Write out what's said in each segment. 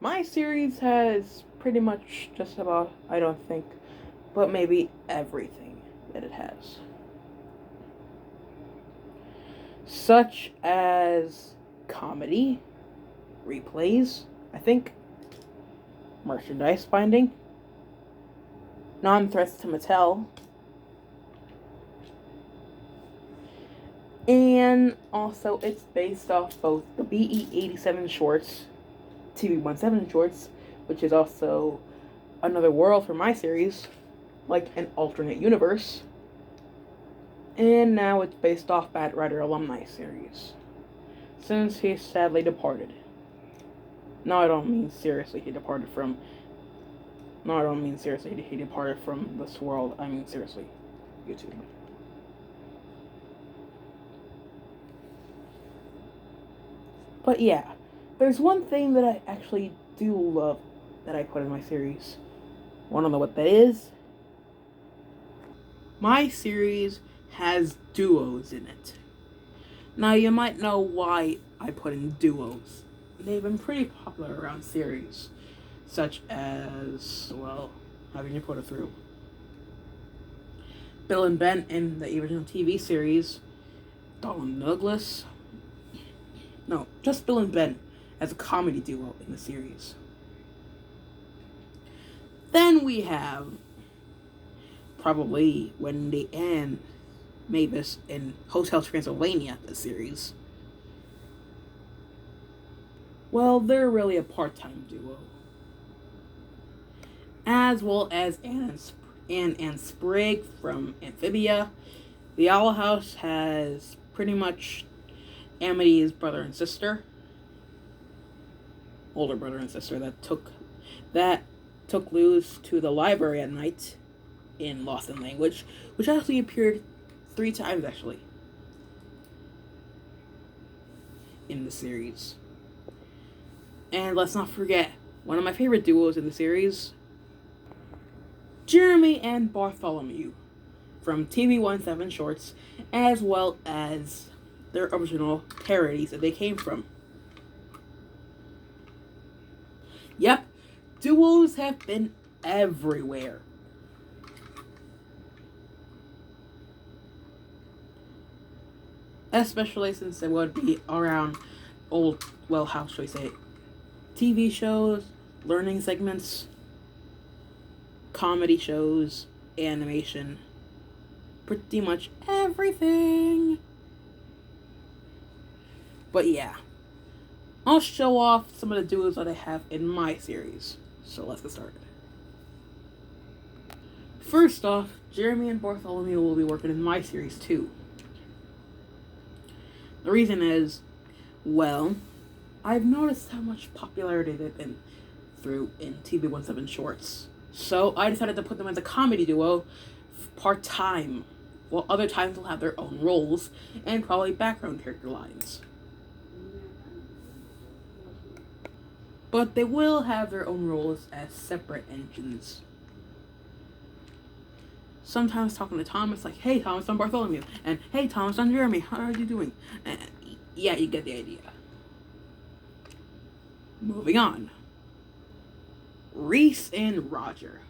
My series has pretty much just about, I don't think, but maybe everything that it has. Such as comedy, replays, I think, merchandise binding, non threats to Mattel, and also it's based off both the BE-87 shorts, TV-17 shorts, which is also another world for my series, like an alternate universe, and now it's based off Bat Rider alumni series, since he sadly departed. No, I don't mean seriously he departed from. No, I don't mean seriously he departed from this world. I mean seriously, YouTube. But yeah, there's one thing that I actually do love that I put in my series. Want to know what that is? My series has duos in it. Now, you might know why I put in duos. They've been pretty popular around series, such as, well, how can you put it through? Bill and Ben in the original TV series, Donald Douglas. No, just Bill and Ben as a comedy duo in the series. Then we have probably Wendy and Mavis in Hotel Transylvania, the series. Well, they're really a part-time duo. As well as Anne and Sprig from Amphibia. The Owl House has pretty much Amity's brother and sister. Older brother and sister that took Luz to the library at night in Lost in Language, which actually appeared 3 times actually in the series. And let's not forget one of my favorite duos in the series, Jeremy and Bartholomew from TV-17 shorts, as well as their original parodies that they came from. Yep, duos have been everywhere. Especially since it would be around old, well, how should we say it? TV shows, learning segments, comedy shows, animation, pretty much everything. But yeah, I'll show off some of the duos that I have in my series. So let's get started. First off, Jeremy and Bartholomew will be working in my series too. The reason is, well, I've noticed how much popularity they've been through in TV-17 shorts. So I decided to put them as a comedy duo part-time, while other times will have their own roles and probably background character lines. But they will have their own roles as separate engines. Sometimes talking to Thomas like, hey Thomas, I'm Bartholomew, and hey Thomas, I'm Jeremy, how are you doing? And yeah, you get the idea. Moving on. Rhys and Roger.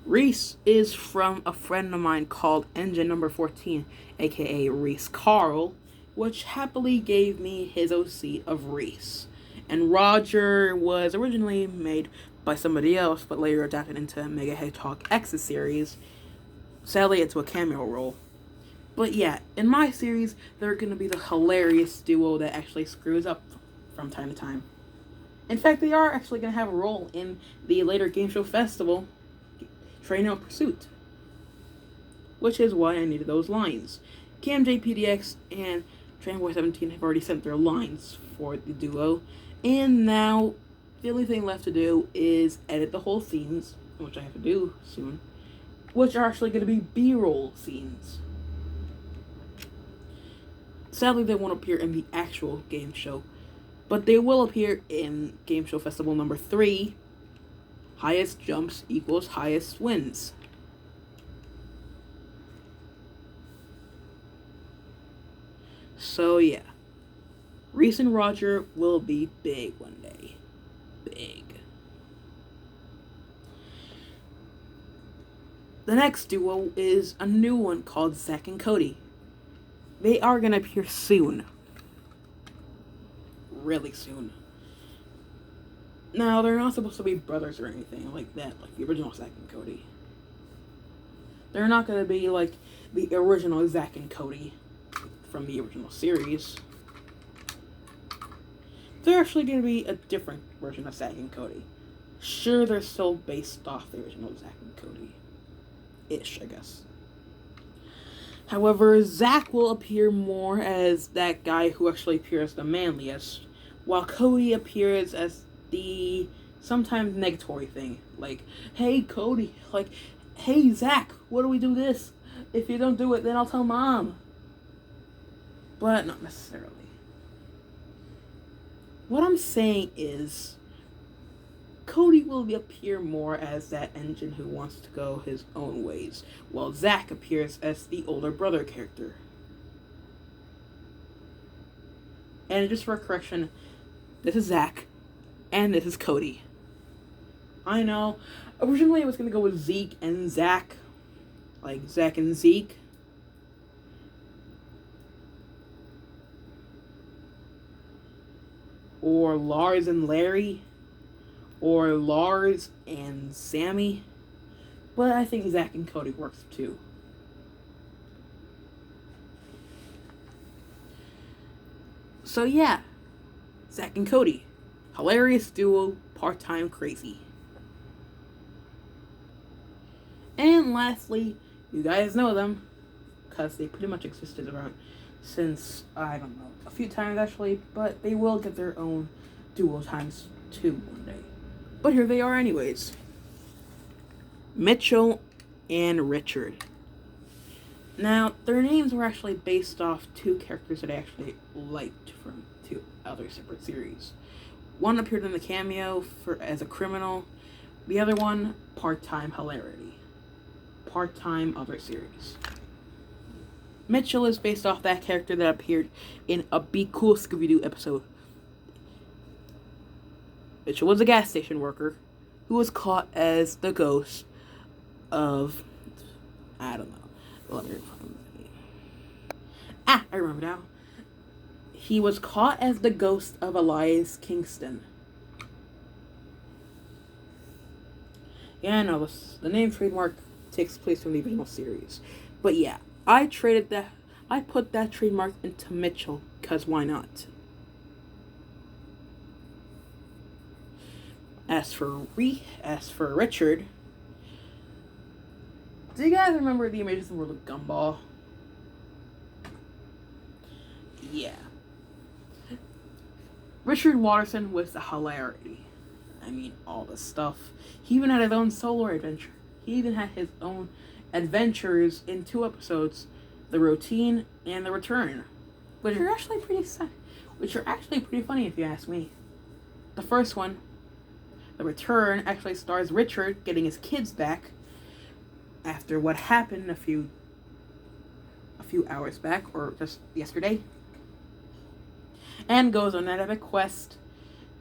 Rhys is from a friend of mine called Engine Number 14, aka Rhys Carl, which happily gave me his OC of Rhys. And Roger was originally made by somebody else, but later adapted into Mega Hedgehog X's series. Sadly, it's a cameo role. But yeah, in my series, they're going to be the hilarious duo that actually screws up from time to time. In fact, they are actually going to have a role in the later game show festival, Train Out Pursuit. Which is why I needed those lines. KMJPDX and Trainboy 17 have already sent their lines for the duo, and now the only thing left to do is edit the whole scenes, which I have to do soon, which are actually going to be B-roll scenes. Sadly, they won't appear in the actual game show, but they will appear in Game Show Festival number 3, highest jumps equals highest wins. So yeah, Rhys and Roger will be big one day. big. The next duo is a new one called Zack and Cody. They are going to appear soon. Really soon. Now, they're not supposed to be brothers or anything like that, like the original Zack and Cody. They're not going to be like the original Zack and Cody from the original series. They're actually going to be a different version of Zack and Cody. Sure, they're still based off the original Zack and Cody-ish, I guess. However, Zack will appear more as that guy who actually appears the manliest, while Cody appears as the sometimes negatory thing. Like, hey, Cody, like, hey, Zack, what do we do this? If you don't do it, then I'll tell Mom. But not necessarily. What I'm saying is, Cody will appear more as that engine who wants to go his own ways, while Zack appears as the older brother character. And just for a correction, this is Zack, and this is Cody. I know, originally I was going to go with Zeke and Zack, like Zack and Zeke. Or Lars and Larry. Or Lars and Sammy. But I think Zack and Cody works too. So yeah, Zack and Cody. Hilarious duo, part-time crazy. And lastly, you guys know them, because they pretty much existed around since, I don't know, a few times actually, but they will get their own duo times too one day. But here they are anyways. Mitchell and Richard. Now, their names were actually based off two characters that I actually liked from two other separate series. One appeared in the cameo as a criminal. The other one, part-time hilarity. Part-time other series. Mitchell is based off that character that appeared in a Be Cool Scooby-Doo episode. Mitchell was a gas station worker who was caught as the ghost of, I don't know. I remember now. He was caught as the ghost of Elias Kingston. Yeah, I know, the name trademark takes place from the original series. But yeah, I put that trademark into Mitchell, because why not? As for Richard, do you guys remember The Amazing World of Gumball? Yeah. Richard Watterson was the hilarity. I mean, all the stuff. He even had his own solo adventure. He even had his own adventures in 2 episodes, The Routine and The Return, which are actually pretty funny if you ask me. The first one, The Return, actually stars Richard getting his kids back after what happened a few hours back, or just yesterday, and goes on an epic quest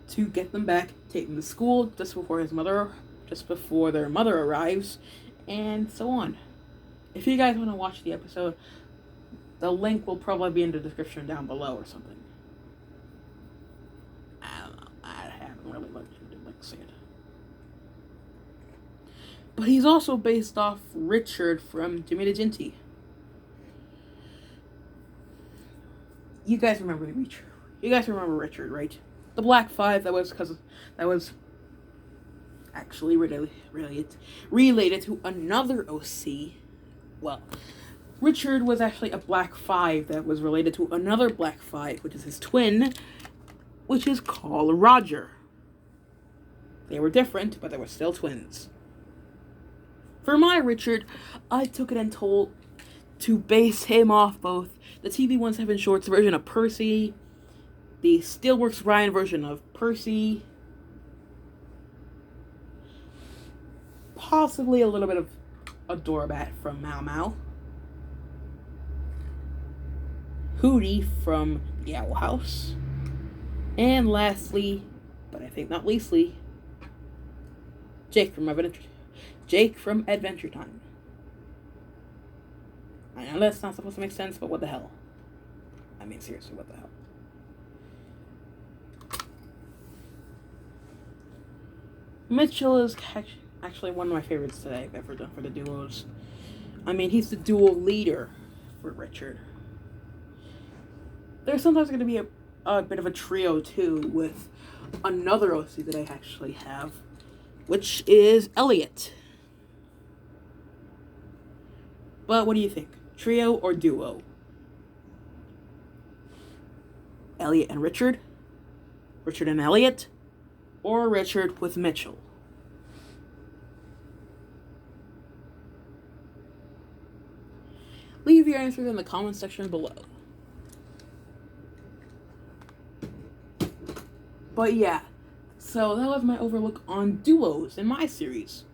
to get them back, take them to school just before their mother arrives, and so on. If you guys want to watch the episode, the link will probably be in the description down below or something. I don't know. I haven't really looked into it, like I said. But he's also based off Richard from Jimmy the Ginty. You guys remember Richard, right? The Black Five that was actually related to another OC. Well, Richard was actually a Black Five that was related to another Black Five, which is his twin, which is called Roger. They were different, but they were still twins. For my Richard, I took it and told to base him off both the TV-17 Shorts version of Percy, the Steelworks Ryan version of Percy, possibly a little bit of a Doorbat from Mau Mau, Hootie from the Owl House, and lastly, but I think not leastly, Jake from Adventure Time. I know that's not supposed to make sense, but what the hell? I mean, seriously, what the hell? Mitchell is actually one of my favorites today I've ever done for the duos. I mean, he's the duo leader for Richard. There's sometimes going to be a bit of a trio, too, with another OC that I actually have, which is Elliot. But what do you think? Trio or duo? Elliot and Richard? Richard and Elliot? Or Richard with Mitchell? Leave your answers in the comments section below. But yeah, so that was my overlook on duos in my series.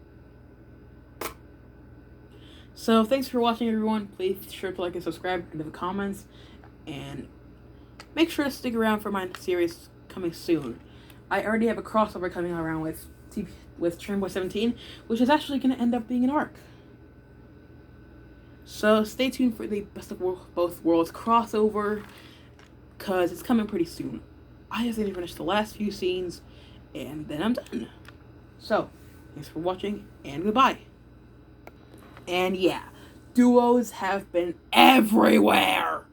So thanks for watching, everyone. Please be sure to like and subscribe and leave the comments. And make sure to stick around for my series coming soon. I already have a crossover coming around with Turnboy 17, which is actually going to end up being an arc. So stay tuned for the Best of Both Worlds crossover, because it's coming pretty soon. I just need to finish the last few scenes, and then I'm done. So, thanks for watching, and goodbye. And yeah, duos have been everywhere!